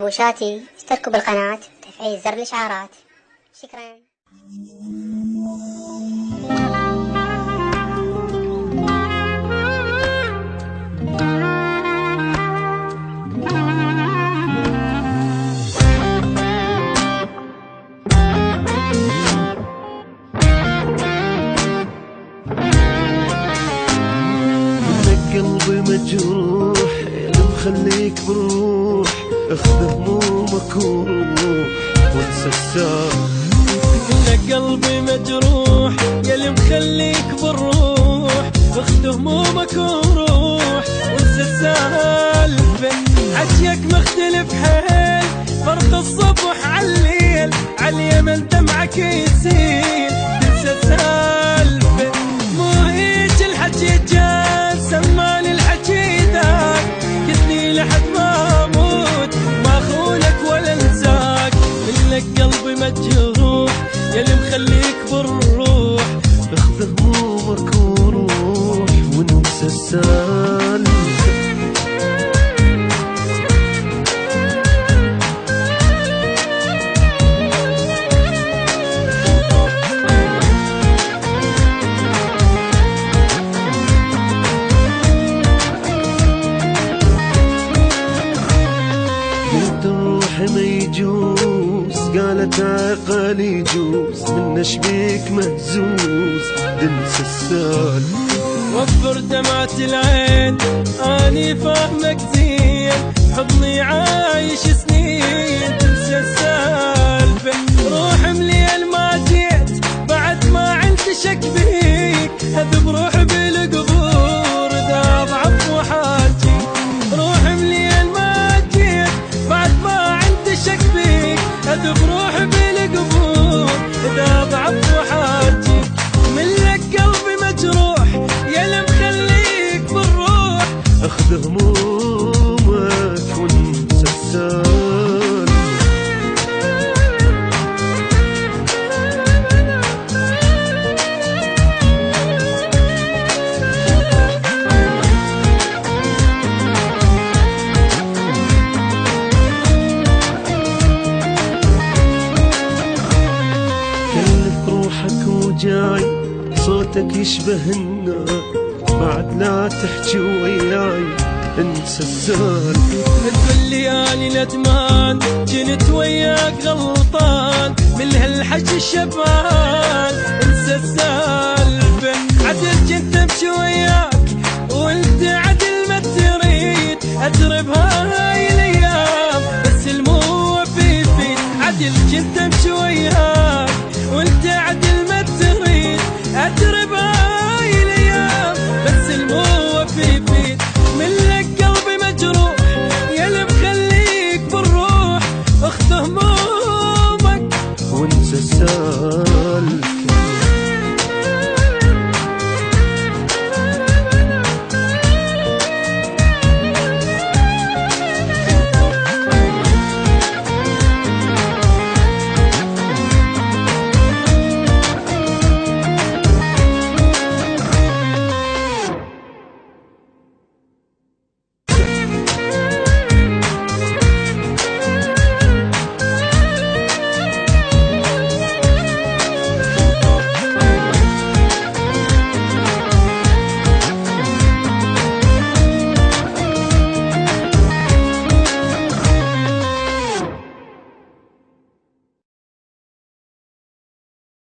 بوشاتي اشتركوا بالقناة وتفعيل زر الإشعارات. شكرا. قلبي مجروح اللي مخليك بروح، اخذ همومك وروح وانسى السالفة. لك قلبي مجروح يلي مخليك بالروح، اخذ همومك وروح وانسى السالفة. حكيك مختلف حيل، فرق الصبح عالليل، عاليمن دمعك يسيل تنسى السالفة. مو هيج الحكي جان سماني الحكي ذاك، كتني لحد ما اموت ما خونك ولا انساك. منك قلبي مجروح يلي مخليك بالروح، اخذ همومك وروح وانسى السالفة. ما يجوز قالت عقل يجوز، من نشبيك مهزوز تنسى السالفة. وفر دمعة العين اني فاهمك زين، حضني عايش سنين تنسى السالفة. روح مليل ما جيت بعد ما عندي شك بيك، اذب روحي بالقبور ذا ضعف وحاجي. روح مليل ما جيت بعد ما شك بيك، اذب روحي بالقبور اذا ضعف وحاجي. من لك قلبي مجروح يلي مخليك بالروح، اخذ همومك وانسى السالفة. جاي صوتك يشبه النار، بعد لا تحكي وياي انسى السالفة. تقول لي اني ندمان كنت وياك غلطان، من هالحكي الشبان انسى السالفة. عدل كنت امشي وياك وانت عدل ما تريد، ادري بهاي